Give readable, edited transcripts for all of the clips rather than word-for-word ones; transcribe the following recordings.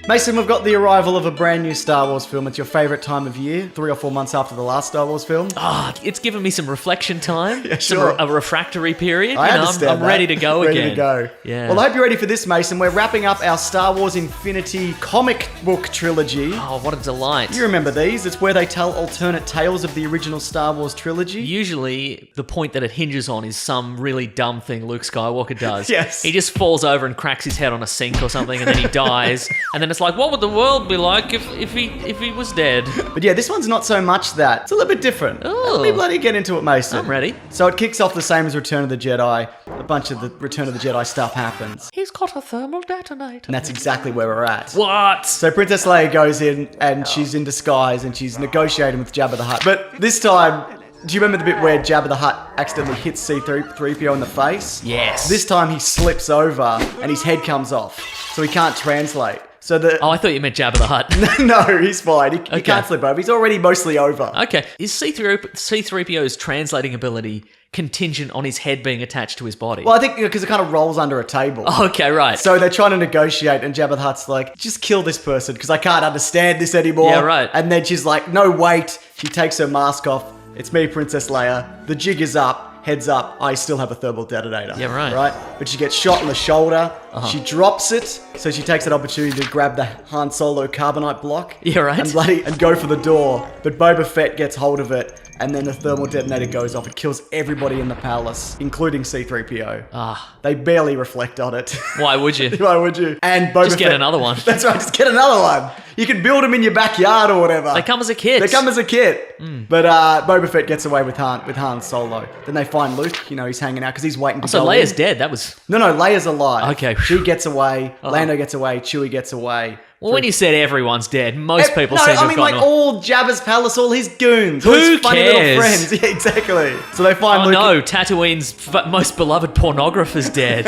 Mason, we've got the arrival of a brand new Star Wars film. It's your favourite time of year, 3 or 4 months after the last Star Wars film. It's given me some reflection time. Yeah, sure. A refractory period. I understand I'm ready to go ready again. to go. Yeah. Well, I hope you're ready for this, Mason. We're wrapping up our Star Wars Infinity comic book trilogy. Oh, what a delight. You remember these? It's where they tell alternate tales of the original Star Wars trilogy. Usually, the point that it hinges on is some really dumb thing Luke Skywalker does. Yes. He just falls over and cracks his head on a sink or something, and then he dies. And then it's like, what would the world be like if he was dead? But yeah, this one's not so much that. It's a little bit different. Oh. Let me bloody get into it, Mason. I'm ready. So it kicks off the same as Return of the Jedi. A bunch of the Return of the Jedi stuff happens. He's got a thermal detonator. And that's exactly where we're at. What? So Princess Leia goes in and she's in disguise and she's negotiating with Jabba the Hutt. But this time, do you remember the bit where Jabba the Hutt accidentally hits C-3PO in the face? Yes. This time he slips over and his head comes off. So he can't translate. So Oh, I thought you meant Jabba the Hutt. No, he's fine. He can't slip over. He's already mostly over. Okay. Is C-3PO's translating ability contingent on his head being attached to his body? Well, I think because it kind of rolls under a table. Okay, right. So they're trying to negotiate, and Jabba the Hutt's like, just kill this person because I can't understand this anymore. Yeah, right. And then she's like, no, wait. She takes her mask off. It's me, Princess Leia. The jig is up. Heads up, I still have a thermal detonator. Yeah, right. Right? But she gets shot in the shoulder. She drops it, so she takes that opportunity to grab the Han Solo carbonite block. Yeah, right. And go for the door. But Boba Fett gets hold of it, and then the thermal detonator goes off. It kills everybody in the palace, including C-3PO. They barely reflect on it. Why would you? Why would you? And Boba Just get another one. That's right, just get another one. You can build them in your backyard or whatever. They come as a kit. But Boba Fett gets away with Han Solo. Then they find Luke. He's hanging out because he's waiting to So go Leia's in. dead. That was... No, Leia's alive. Okay. She gets away. Lando gets away. Chewie gets away. Well, when you said everyone's dead, most people seem to have gone... all Jabba's palace, all his goons, all his funny little cares? friends. Yeah, exactly. So they find Luke. No, Tatooine's most beloved pornographer's dead.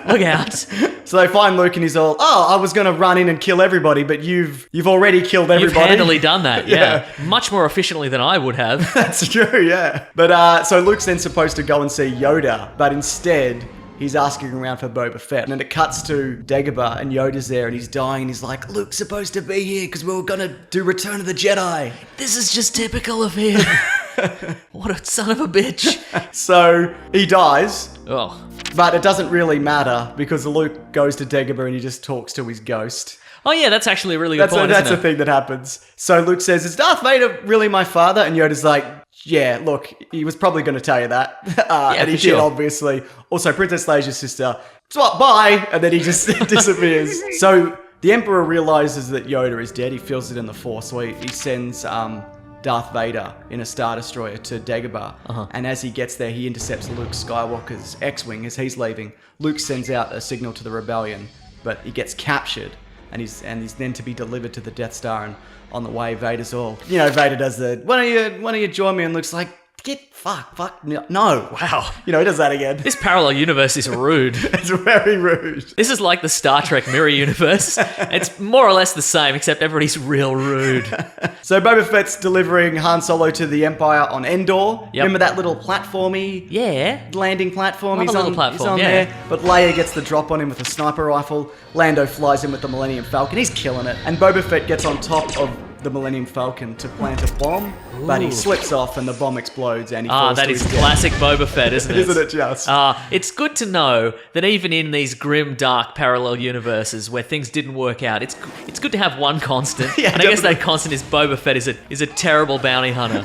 Look out. So they find Luke and he's all, I was going to run in and kill everybody, but you've already killed everybody. You've handily done that, yeah. Much more efficiently than I would have. That's true, yeah. But so Luke's then supposed to go and see Yoda, but instead he's asking around for Boba Fett. And then it cuts to Dagobah and Yoda's there and he's dying and he's like, Luke's supposed to be here because we were going to do Return of the Jedi. This is just typical of him. What a son of a bitch. So he dies. Oh. But it doesn't really matter because Luke goes to Dagobah and he just talks to his ghost. Oh yeah, that's actually a really good point, That's isn't the thing that happens. So Luke says, is Darth Vader really my father? And Yoda's like, yeah, look, he was probably going to tell you that. And he did, obviously. Also, Princess Leia's sister, bye! And then he just disappears. So the Emperor realizes that Yoda is dead. He feels it in the Force. So he sends Darth Vader in a Star Destroyer to Dagobah. And as he gets there, he intercepts Luke Skywalker's X-Wing as he's leaving. Luke sends out a signal to the rebellion, but he gets captured. And he's then to be delivered to the Death Star, and on the way, Vader's all, Vader does the, why don't you join me? And Luke's like, fuck, no. Wow. He does that again. This parallel universe is rude. It's very rude. This is like the Star Trek mirror universe. It's more or less the same, except everybody's real rude. So Boba Fett's delivering Han Solo to the Empire on Endor. Yep. Remember that little platformy landing platform? He's on there. But Leia gets the drop on him with a sniper rifle. Lando flies in with the Millennium Falcon. He's killing it. And Boba Fett gets on top of the Millennium Falcon to plant a bomb, but he slips off and the bomb explodes and he falls that to is his death. classic Boba Fett, isn't it? Isn't it just? It's good to know that even in these grim, dark parallel universes where things didn't work out, it's good to have one constant. Yeah, and I guess that constant is Boba Fett is a terrible bounty hunter.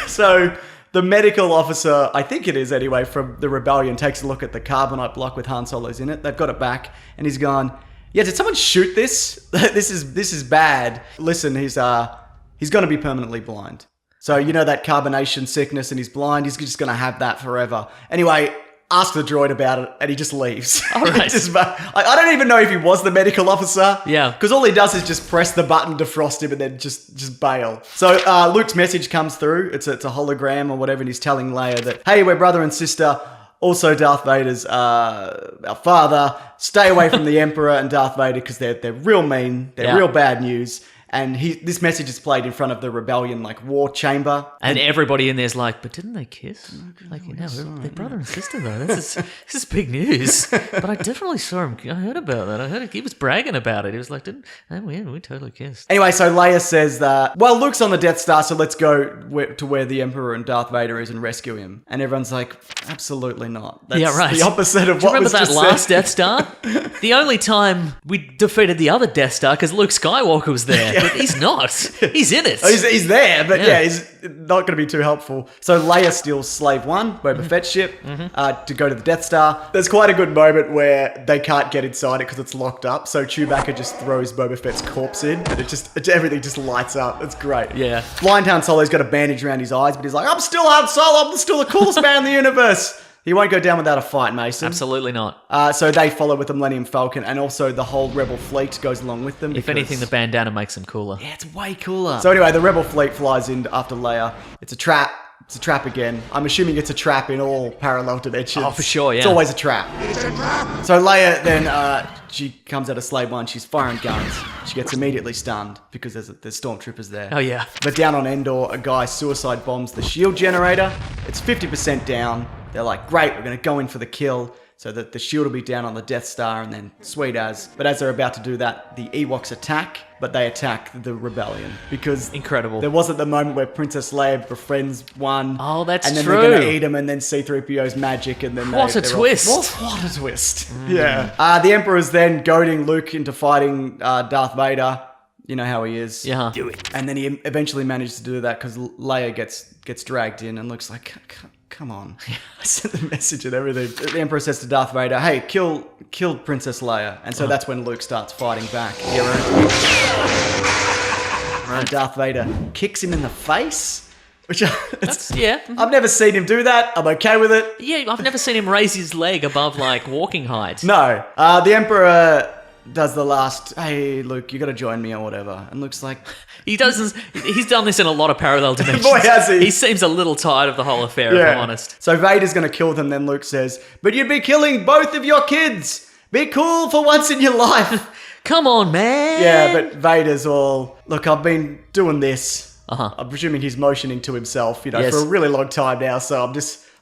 So the medical officer, I think it is anyway, from the rebellion takes a look at the carbonite block with Han Solo's in it. They've got it back and he's gone, yeah, did someone shoot this? This is bad. Listen, he's going to be permanently blind. So that carbonation sickness and he's blind. He's just going to have that forever. Anyway, ask the droid about it and he just leaves. All right. I don't even know if he was the medical officer. Yeah. Because all he does is just press the button, defrost him, and then just bail. So Luke's message comes through. It's a hologram or whatever, and he's telling Leia that, hey, we're brother and sister. Also, Darth Vader's our father. Stay away from the Emperor and Darth Vader because they're real mean. They're real bad news. And this message is played in front of the rebellion, like, war chamber. And everybody in there's like, but didn't they kiss? Like, they're brother and sister, though. This is big news. But I definitely saw him. I heard about that. I heard he was bragging about it. He was like, we totally kissed. Anyway, so Leia says that, well, Luke's on the Death Star, so let's go to where the Emperor and Darth Vader is and rescue him. And everyone's like, absolutely not. That's the opposite of what was just said. Remember that last Death Star? The only time we defeated the other Death Star because Luke Skywalker was there. But he's not. He's in it. He's there, but he's not going to be too helpful. So Leia steals Slave One, Boba Fett's ship, to go to the Death Star. There's quite a good moment where they can't get inside it because it's locked up. So Chewbacca just throws Boba Fett's corpse in, and everything just lights up. It's great. Yeah. Blind Han Solo's got a bandage around his eyes, but he's like, I'm still Han Solo. I'm still the coolest man in the universe. He won't go down without a fight, Mason. Absolutely not. So they follow with the Millennium Falcon, and also the whole Rebel fleet goes along with them. If anything, the bandana makes them cooler. Yeah, it's way cooler. So anyway, the Rebel fleet flies in after Leia. It's a trap. It's a trap again. I'm assuming it's a trap in all parallel dimensions. Oh, for sure, yeah. It's always a trap. It's a trap. So Leia then, she comes out of Slave One. She's firing guns. She gets immediately stunned because there's stormtroopers there. Oh, yeah. But down on Endor, a guy suicide bombs the shield generator. It's 50% down. They're like, great, we're going to go in for the kill so that the shield will be down on the Death Star and then sweet as. But as they're about to do that, the Ewoks attack, but they attack the rebellion because... Incredible. There wasn't the moment where Princess Leia befriends one. Oh, that's and then true. they're going to eat him and then C-3PO's magic and then What a twist. What a twist. Yeah. The Emperor's then goading Luke into fighting Darth Vader. You know how he is. Yeah. Do it. And then he eventually manages to do that because Leia gets dragged in and Luke's like... Come on. I sent the message and everything. The Emperor says to Darth Vader, hey, kill Princess Leia. And so that's when Luke starts fighting back. Yeah, right. And Darth Vader kicks him in the face. Which I've never seen him do that. I'm okay with it. Yeah, I've never seen him raise his leg above, like, walking height. No. The Emperor... does the last, hey, Luke, you got to join me or whatever. And Luke's like... He's done this in a lot of parallel dimensions. Boy, has he. He seems a little tired of the whole affair, if I'm honest. So Vader's going to kill them, then Luke says, but you'd be killing both of your kids. Be cool for once in your life. Come on, man. Yeah, but Vader's all, look, I've been doing this. Uh-huh. I'm presuming he's motioning to himself, for a really long time now, so I'm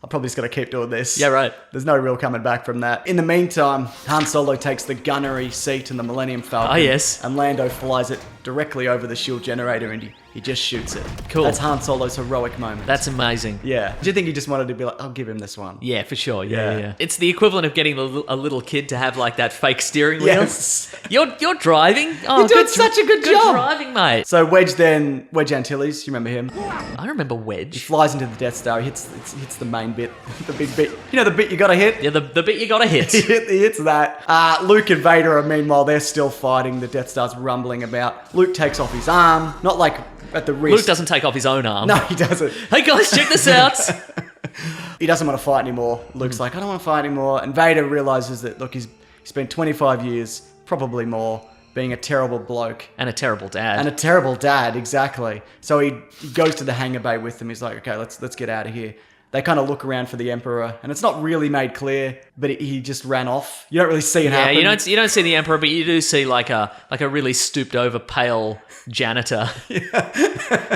probably just going to keep doing this. Yeah, right. There's no real coming back from that. In the meantime, Han Solo takes the gunnery seat in the Millennium Falcon. Oh, yes. And Lando flies it directly over the shield generator and he just shoots it. Cool. That's Han Solo's heroic moment. That's amazing. Yeah. Do you think he just wanted to be like, I'll give him this one? Yeah, for sure. Yeah. It's the equivalent of getting a little kid to have like that fake steering wheel. Yes. You're driving. Oh, you're doing such a good job. Good driving, mate. So Wedge Antilles, you remember him? I remember Wedge. He flies into the Death Star. He hits the main bit, the big bit. You know the bit you gotta hit? Yeah, the bit you gotta hit. He hits that. Luke and Vader are, meanwhile, they're still fighting. The Death Star's rumbling about. Luke takes off his arm, not like at the wrist. Luke doesn't take off his own arm. No, he doesn't. Hey guys, check this out. He doesn't want to fight anymore. Luke's like, I don't want to fight anymore. And Vader realizes that, look, he's spent 25 years, probably more, being a terrible bloke. And a terrible dad. Exactly. So he goes to the hangar bay with them. He's like, okay, let's get out of here. They kind of look around for the Emperor, and it's not really made clear, but he just ran off. You don't really see it happen. Yeah, you don't see the Emperor, but you do see like a really stooped over pale janitor,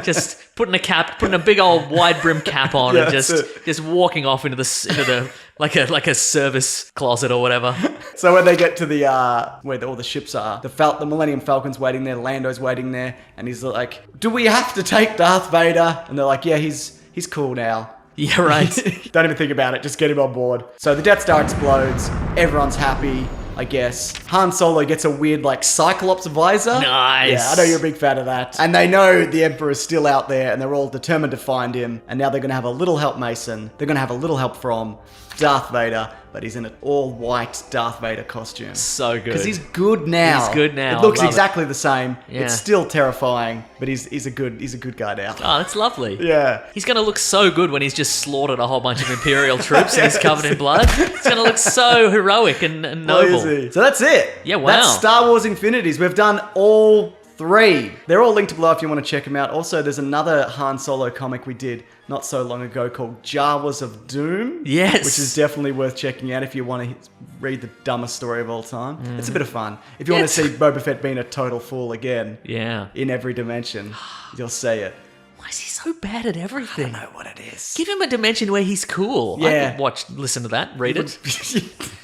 just putting a big old wide brim cap on and just walking off into the like a service closet or whatever. So when they get to the where all the ships are, the Millennium Falcon's waiting there, Lando's waiting there, and he's like, "Do we have to take Darth Vader?" And they're like, "Yeah, he's cool now." Yeah, right. Don't even think about it. Just get him on board. So the Death Star explodes. Everyone's happy, I guess. Han Solo gets a weird, like, Cyclops visor. Nice. Yeah, I know you're a big fan of that. And they know the Emperor's still out there, and they're all determined to find him. And now they're going to have a little help, Mason. They're going to have a little help from Darth Vader, but he's in an all-white Darth Vader costume. So good. Because he's good now. He's good now. It looks exactly the same. Yeah. It's still terrifying, but he's a good guy now. Oh, that's lovely. Yeah. He's going to look so good when he's just slaughtered a whole bunch of Imperial troops and he's covered in blood. It's going to look so heroic and noble. So that's it. Yeah, wow. That's Star Wars Infinities. We've done all 3. They're all linked below if you want to check them out. Also, there's another Han Solo comic we did not so long ago called Jawas of Doom. Yes. Which is definitely worth checking out if you want to read the dumbest story of all time. It's a bit of fun. If you want to see Boba Fett being a total fool again in every dimension, you'll see it. Why is he so bad at everything? I don't know what it is. Give him a dimension where he's cool. Yeah. I could listen to that, read it.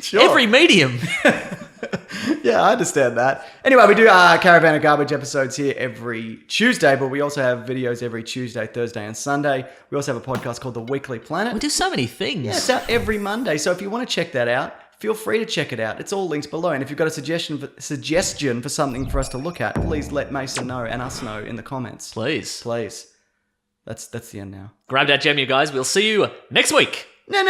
Sure. Every medium. Yeah, I understand that. Anyway, we do Caravan of Garbage episodes here every Tuesday, but we also have videos every Tuesday, Thursday, and Sunday. We also have a podcast called The Weekly Planet. We do so many things. Yeah, it's out every Monday. So if you want to check that out, feel free to check it out. It's all links below. And if you've got a suggestion for something for us to look at, please let Mason know and us know in the comments. Please. That's the end now. Grab that gem, you guys. We'll see you next week. Na